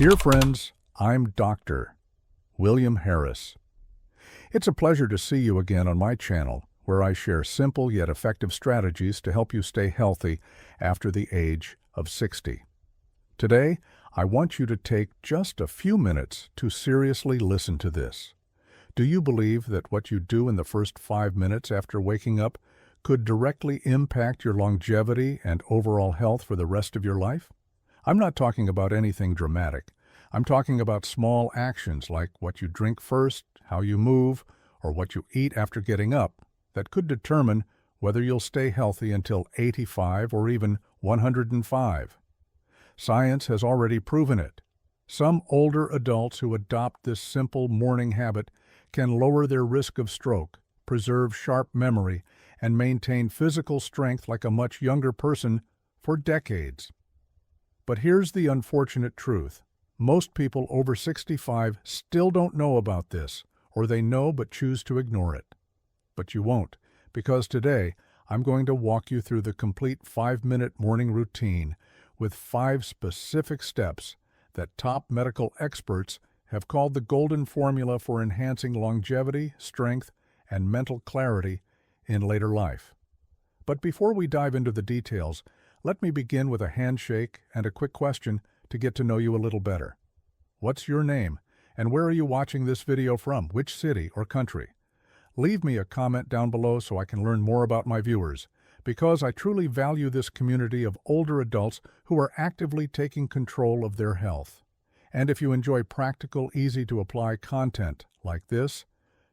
Dear friends, I'm Dr. William Harris. It's a pleasure to see you again on my channel, where I share simple yet effective strategies to help you stay healthy after the age of 60. Today, I want you to take just a few minutes to seriously listen to this. Do you believe that what you do in the first 5 minutes after waking up could directly impact your longevity and overall health for the rest of your life? I'm not talking about anything dramatic. I'm talking about small actions like what you drink first, how you move, or what you eat after getting up that could determine whether you'll stay healthy until 85 or even 105. Science has already proven it. Some older adults who adopt this simple morning habit can lower their risk of stroke, preserve sharp memory, and maintain physical strength like a much younger person for decades. But here's the unfortunate truth. Most people over 65 still don't know about this, or they know but choose to ignore it. But you won't, because today I'm going to walk you through the complete 5-minute morning routine with 5 specific steps that top medical experts have called the golden formula for enhancing longevity, strength, and mental clarity in later life. But before we dive into the details, let me begin with a handshake and a quick question to get to know you a little better. What's your name, and where are you watching this video from? Which city or country? Leave me a comment down below so I can learn more about my viewers, because I truly value this community of older adults who are actively taking control of their health. And if you enjoy practical, easy-to-apply content like this,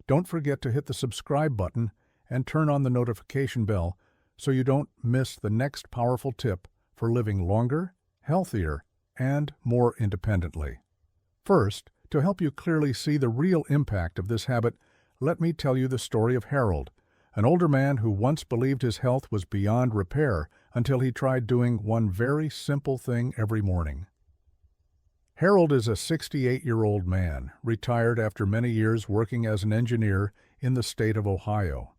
don't forget to hit the subscribe button and turn on the notification bell so you don't miss the next powerful tip for living longer, healthier, and more independently. First, to help you clearly see the real impact of this habit, let me tell you the story of Harold, an older man who once believed his health was beyond repair until he tried doing one very simple thing every morning. Harold is a 68-year-old man, retired after many years working as an engineer in the state of Ohio.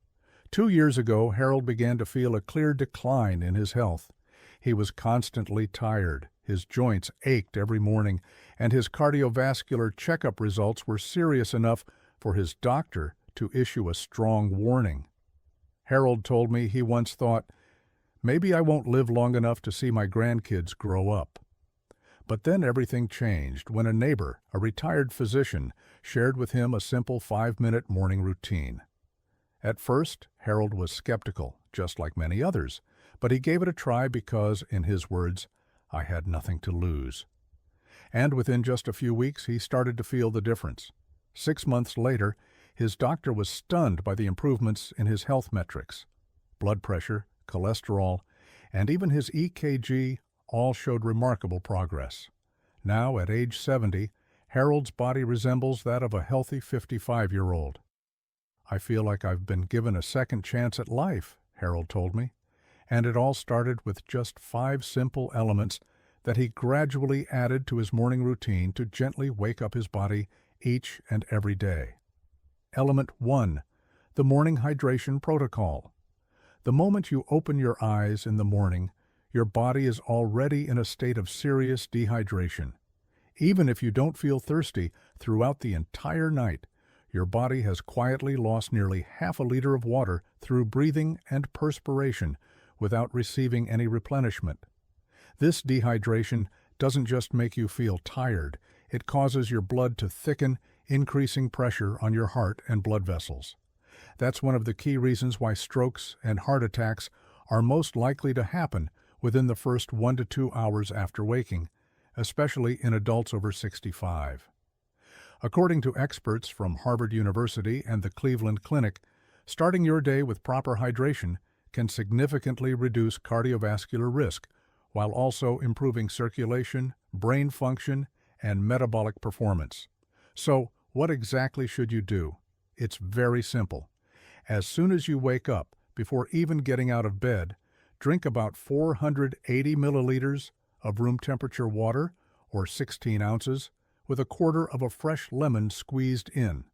2 years ago, Harold began to feel a clear decline in his health. He was constantly tired, his joints ached every morning, and his cardiovascular checkup results were serious enough for his doctor to issue a strong warning. Harold told me he once thought, "Maybe I won't live long enough to see my grandkids grow up." But then everything changed when a neighbor, a retired physician, shared with him a simple 5-minute morning routine. At first, Harold was skeptical, just like many others, but he gave it a try because, in his words, "I had nothing to lose." And within just a few weeks, he started to feel the difference. 6 months later, his doctor was stunned by the improvements in his health metrics. Blood pressure, cholesterol, and even his EKG all showed remarkable progress. Now, at age 70, Harold's body resembles that of a healthy 55-year-old. "I feel like I've been given a second chance at life," Harold told me. And it all started with just 5 simple elements that he gradually added to his morning routine to gently wake up his body each and every day. Element 1. The morning hydration protocol. The moment you open your eyes in the morning, your body is already in a state of serious dehydration. Even if you don't feel thirsty throughout the entire night, your body has quietly lost nearly half a liter of water through breathing and perspiration without receiving any replenishment. This dehydration doesn't just make you feel tired, it causes your blood to thicken, increasing pressure on your heart and blood vessels. That's one of the key reasons why strokes and heart attacks are most likely to happen within the first 1 to 2 hours after waking, especially in adults over 65. According to experts from Harvard University and the Cleveland Clinic, starting your day with proper hydration can significantly reduce cardiovascular risk while also improving circulation, brain function, and metabolic performance. So, what exactly should you do? It's very simple. As soon as you wake up, before even getting out of bed, drink about 480 milliliters of room temperature water, or 16 ounces, with a quarter of a fresh lemon squeezed in.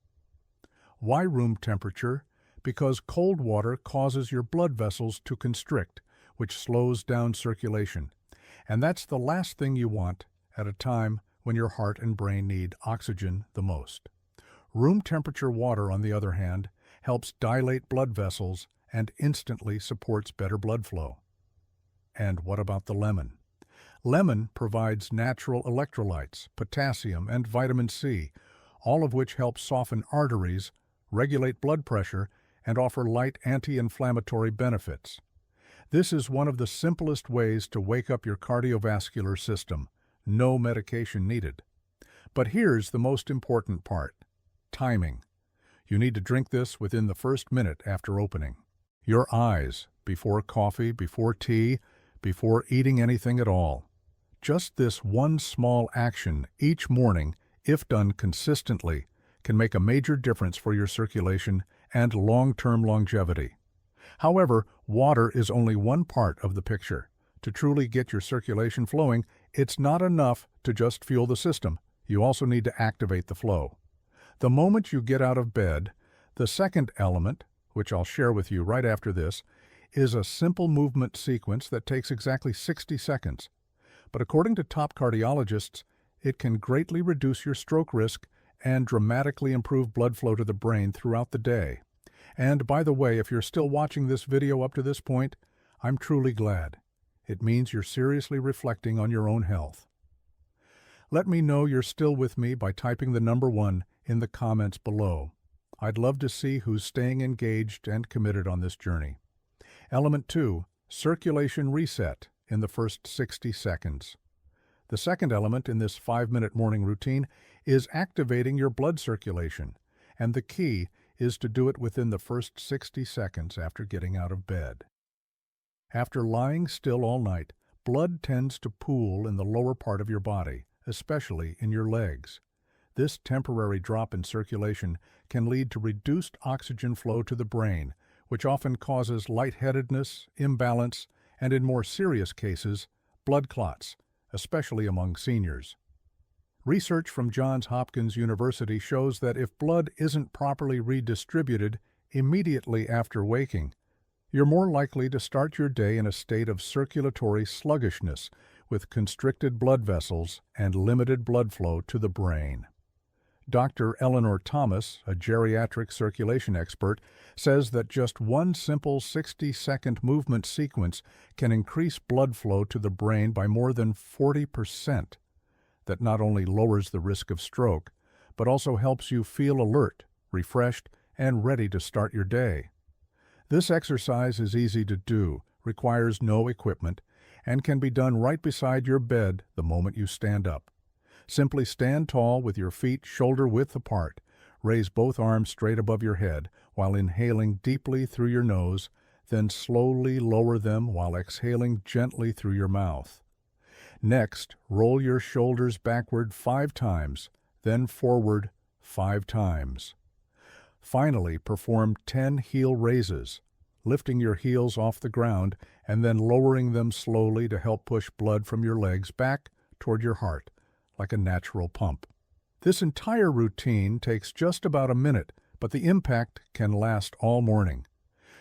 Why room temperature? Because cold water causes your blood vessels to constrict, which slows down circulation. And that's the last thing you want at a time when your heart and brain need oxygen the most. Room temperature water, on the other hand, helps dilate blood vessels and instantly supports better blood flow. And what about the lemon? Lemon provides natural electrolytes, potassium, and vitamin C, all of which help soften arteries, regulate blood pressure, and offer light anti-inflammatory benefits. This is one of the simplest ways to wake up your cardiovascular system. No medication needed. But here's the most important part: timing. You need to drink this within the first minute after opening. Your eyes, before coffee, before tea, before eating anything at all. Just this one small action each morning, if done consistently, can make a major difference for your circulation and long-term longevity. However, water is only one part of the picture. To truly get your circulation flowing, it's not enough to just fuel the system. You also need to activate the flow. The moment you get out of bed, the second element, which I'll share with you right after this, is a simple movement sequence that takes exactly 60 seconds. But according to top cardiologists, it can greatly reduce your stroke risk and dramatically improve blood flow to the brain throughout the day. And by the way, if you're still watching this video up to this point, I'm truly glad. It means you're seriously reflecting on your own health. Let me know you're still with me by typing the number 1 in the comments below. I'd love to see who's staying engaged and committed on this journey. Element 2, circulation reset in the first 60 seconds. The second element in this 5-minute morning routine is activating your blood circulation, and the key is to do it within the first 60 seconds after getting out of bed. After lying still all night, blood tends to pool in the lower part of your body, especially in your legs. This temporary drop in circulation can lead to reduced oxygen flow to the brain, which often causes lightheadedness, imbalance, and in more serious cases, blood clots, especially among seniors. Research from Johns Hopkins University shows that if blood isn't properly redistributed immediately after waking, you're more likely to start your day in a state of circulatory sluggishness with constricted blood vessels and limited blood flow to the brain. Dr. Eleanor Thomas, a geriatric circulation expert, says that just one simple 60-second movement sequence can increase blood flow to the brain by more than 40%. That not only lowers the risk of stroke, but also helps you feel alert, refreshed, and ready to start your day. This exercise is easy to do, requires no equipment, and can be done right beside your bed the moment you stand up. Simply stand tall with your feet shoulder-width apart. Raise both arms straight above your head while inhaling deeply through your nose, then slowly lower them while exhaling gently through your mouth. Next, roll your shoulders backward 5 times, then forward 5 times. Finally, perform 10 heel raises, lifting your heels off the ground and then lowering them slowly to help push blood from your legs back toward your heart, like a natural pump. This entire routine takes just about a minute, but the impact can last all morning.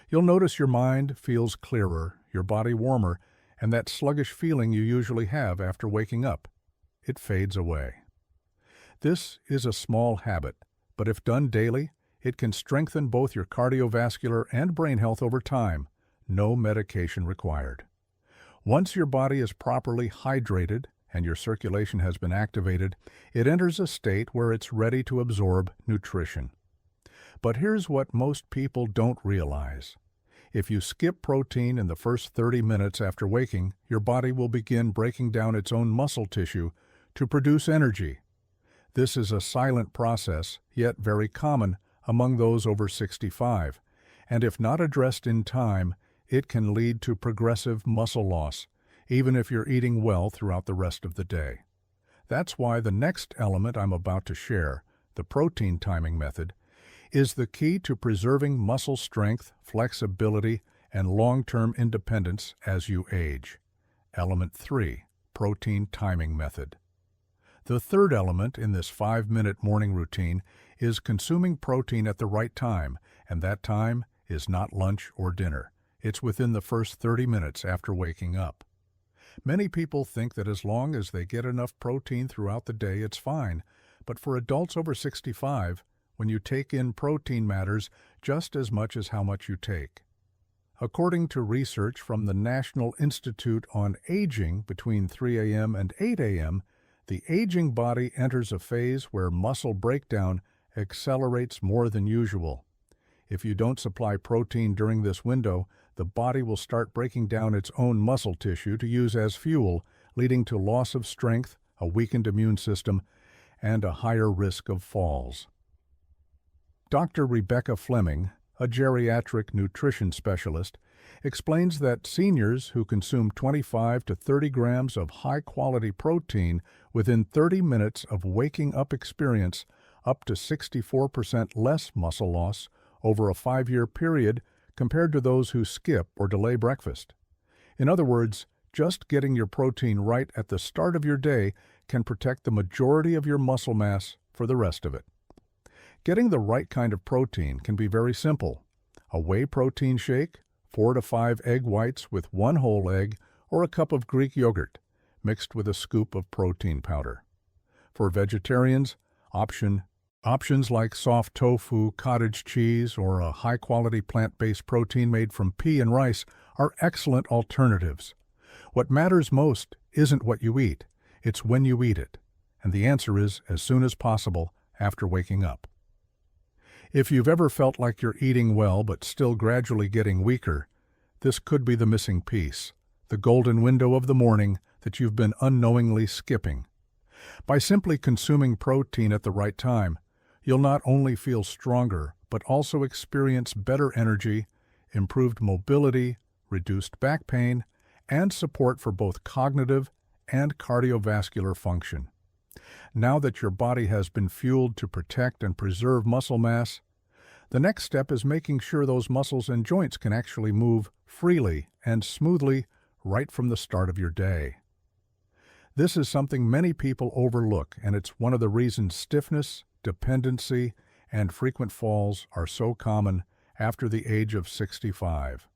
You'll notice your mind feels clearer, your body warmer, and that sluggish feeling you usually have after waking up. It fades away. This is a small habit, but if done daily, it can strengthen both your cardiovascular and brain health over time. No medication required. Once your body is properly hydrated and your circulation has been activated, it enters a state where it's ready to absorb nutrition. But here's what most people don't realize. If you skip protein in the first 30 minutes after waking, your body will begin breaking down its own muscle tissue to produce energy. This is a silent process, yet very common among those over 65, and if not addressed in time, it can lead to progressive muscle loss, even if you're eating well throughout the rest of the day. That's why the next element I'm about to share, the protein timing method, is the key to preserving muscle strength, flexibility, and long-term independence as you age. Element 3, protein timing method. The third element in this 5-minute morning routine is consuming protein at the right time, and that time is not lunch or dinner. It's within the first 30 minutes after waking up. Many people think that as long as they get enough protein throughout the day, it's fine. But for adults over 65, when you take in protein matters just as much as how much you take. According to research from the National Institute on Aging between 3 a.m. and 8 a.m., the aging body enters a phase where muscle breakdown accelerates more than usual. If you don't supply protein during this window, the body will start breaking down its own muscle tissue to use as fuel, leading to loss of strength, a weakened immune system, and a higher risk of falls. Dr. Rebecca Fleming, a geriatric nutrition specialist, explains that seniors who consume 25 to 30 grams of high-quality protein within 30 minutes of waking up experience up to 64% less muscle loss over a 5-year period compared to those who skip or delay breakfast. In other words, just getting your protein right at the start of your day can protect the majority of your muscle mass for the rest of it. Getting the right kind of protein can be very simple. A whey protein shake, 4 to 5 egg whites with 1 whole egg, or a cup of Greek yogurt, mixed with a scoop of protein powder. For vegetarians, options like soft tofu, cottage cheese, or a high-quality plant-based protein made from pea and rice are excellent alternatives. What matters most isn't what you eat, it's when you eat it. And the answer is as soon as possible after waking up. If you've ever felt like you're eating well but still gradually getting weaker, this could be the missing piece, the golden window of the morning that you've been unknowingly skipping. By simply consuming protein at the right time, you'll not only feel stronger but also experience better energy, improved mobility, reduced back pain, and support for both cognitive and cardiovascular function. Now that your body has been fueled to protect and preserve muscle mass, the next step is making sure those muscles and joints can actually move freely and smoothly right from the start of your day. This is something many people overlook, and it's one of the reasons stiffness, dependency, and frequent falls are so common after the age of 65.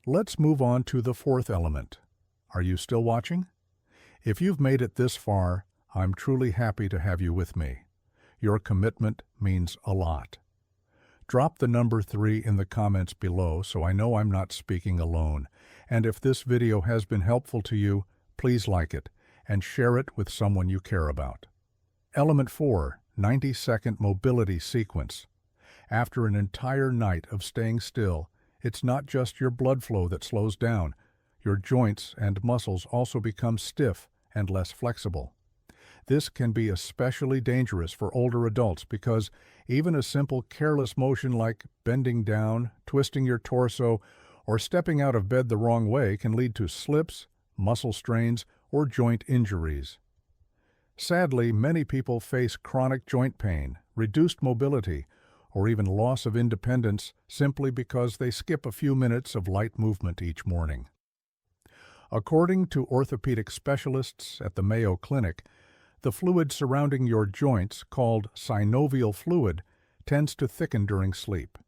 Let's move on to the fourth element. Are you still watching? If you've made it this far, I'm truly happy to have you with me. Your commitment means a lot. Drop the number 3 in the comments below so I know I'm not speaking alone. And if this video has been helpful to you, please like it and share it with someone you care about. Element 4, 90-second mobility sequence. After an entire night of staying still, it's not just your blood flow that slows down. Your joints and muscles also become stiff and less flexible. This can be especially dangerous for older adults because even a simple careless motion like bending down, twisting your torso, or stepping out of bed the wrong way can lead to slips, muscle strains, or joint injuries. Sadly, many people face chronic joint pain, reduced mobility, or even loss of independence simply because they skip a few minutes of light movement each morning. According to orthopedic specialists at the Mayo Clinic, the fluid surrounding your joints, called synovial fluid, tends to thicken during sleep.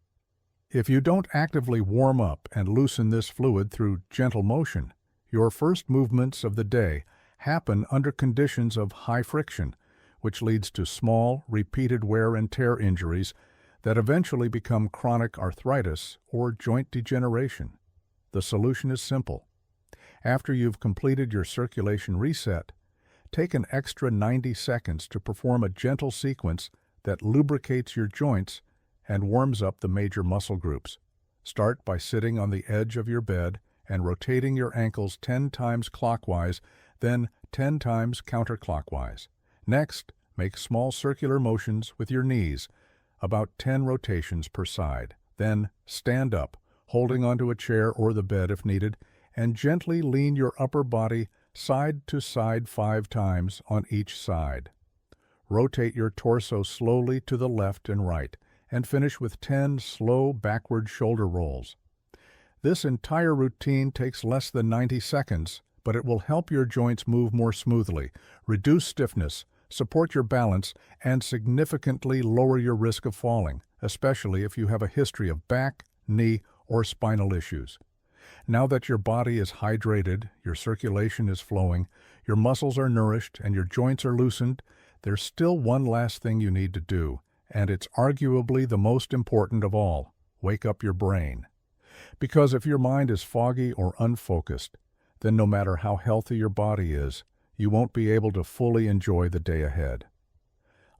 If you don't actively warm up and loosen this fluid through gentle motion, your first movements of the day happen under conditions of high friction, which leads to small, repeated wear and tear injuries that eventually become chronic arthritis or joint degeneration. The solution is simple. After you've completed your circulation reset, take an extra 90 seconds to perform a gentle sequence that lubricates your joints and warms up the major muscle groups. Start by sitting on the edge of your bed and rotating your ankles 10 times clockwise, then 10 times counterclockwise. Next, make small circular motions with your knees, about 10 rotations per side. Then stand up, holding onto a chair or the bed if needed, and gently lean your upper body side to side 5 times on each side. Rotate your torso slowly to the left and right, and finish with 10 slow backward shoulder rolls. This entire routine takes less than 90 seconds, but it will help your joints move more smoothly, reduce stiffness, support your balance, and significantly lower your risk of falling, especially if you have a history of back, knee, or spinal issues. Now that your body is hydrated, your circulation is flowing, your muscles are nourished, and your joints are loosened, there's still one last thing you need to do, and it's arguably the most important of all: wake up your brain. Because if your mind is foggy or unfocused, then no matter how healthy your body is, you won't be able to fully enjoy the day ahead.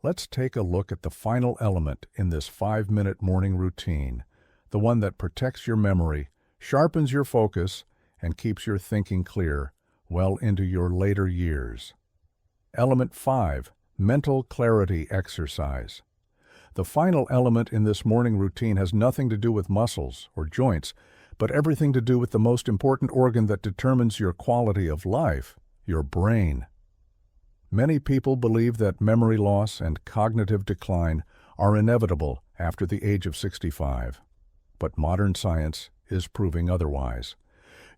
Let's take a look at the final element in this 5-minute morning routine, the one that protects your memory, sharpens your focus, and keeps your thinking clear well into your later years. Element 5, mental clarity exercise. The final element in this morning routine has nothing to do with muscles or joints, but everything to do with the most important organ that determines your quality of life, your brain. Many people believe that memory loss and cognitive decline are inevitable after the age of 65. But modern science is proving otherwise.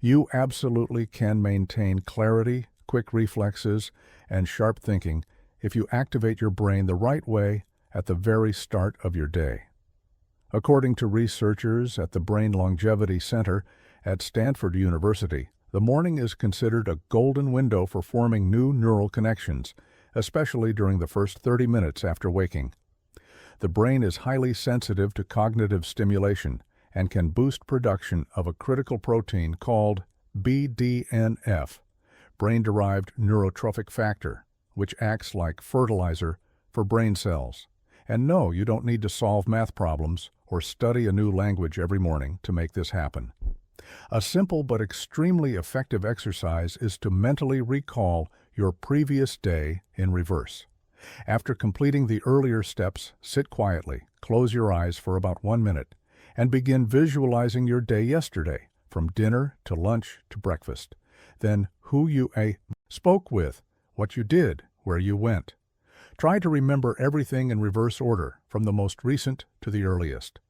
You absolutely can maintain clarity, quick reflexes, and sharp thinking if you activate your brain the right way at the very start of your day. According to researchers at the Brain Longevity Center at Stanford University, the morning is considered a golden window for forming new neural connections, especially during the first 30 minutes after waking. The brain is highly sensitive to cognitive stimulation and can boost production of a critical protein called BDNF, brain-derived neurotrophic factor, which acts like fertilizer for brain cells. And no, you don't need to solve math problems or study a new language every morning to make this happen. A simple but extremely effective exercise is to mentally recall your previous day in reverse. After completing the earlier steps, sit quietly, close your eyes for about 1 minute, and begin visualizing your day yesterday, from dinner to lunch to breakfast. Then who you spoke with, what you did, where you went. Try to remember everything in reverse order, from the most recent to the earliest.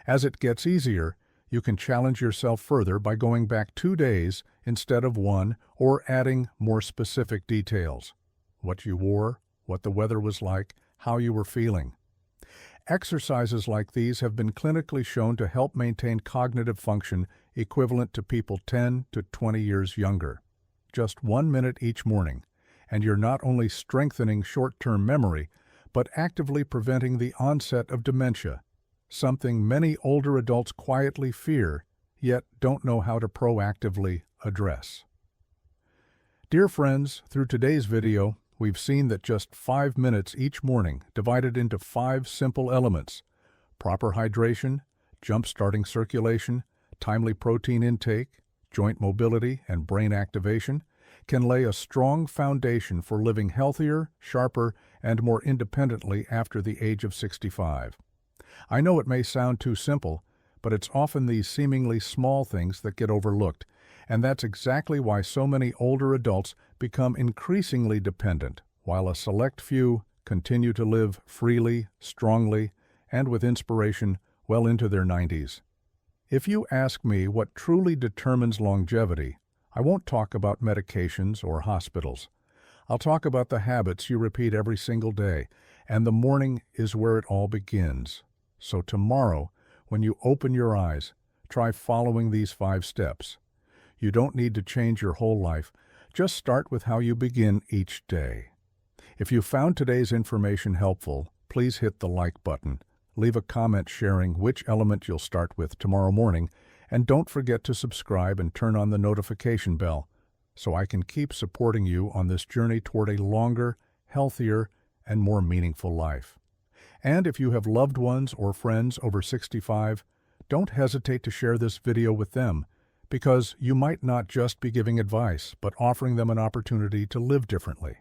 As it gets easier, you can challenge yourself further by going back 2 days instead of 1, or adding more specific details. What you wore, what the weather was like, how you were feeling. Exercises like these have been clinically shown to help maintain cognitive function equivalent to people 10 to 20 years younger. Just 1 minute each morning, and you're not only strengthening short-term memory, but actively preventing the onset of dementia, something many older adults quietly fear, yet don't know how to proactively address. Dear friends, through today's video, we've seen that just 5 minutes each morning, divided into 5 simple elements: proper hydration, jump-starting circulation, timely protein intake, joint mobility, and brain activation, can lay a strong foundation for living healthier, sharper, and more independently after the age of 65. I know it may sound too simple, but it's often these seemingly small things that get overlooked, and that's exactly why so many older adults become increasingly dependent, while a select few continue to live freely, strongly, and with inspiration well into their 90s. If you ask me what truly determines longevity, I won't talk about medications or hospitals. I'll talk about the habits you repeat every single day, and the morning is where it all begins. So tomorrow, when you open your eyes, try following these 5 steps. You don't need to change your whole life. Just start with how you begin each day. If you found today's information helpful, please hit the like button. Leave a comment sharing which element you'll start with tomorrow morning, and don't forget to subscribe and turn on the notification bell so I can keep supporting you on this journey toward a longer, healthier, and more meaningful life. And if you have loved ones or friends over 65, don't hesitate to share this video with them, because you might not just be giving advice, but offering them an opportunity to live differently.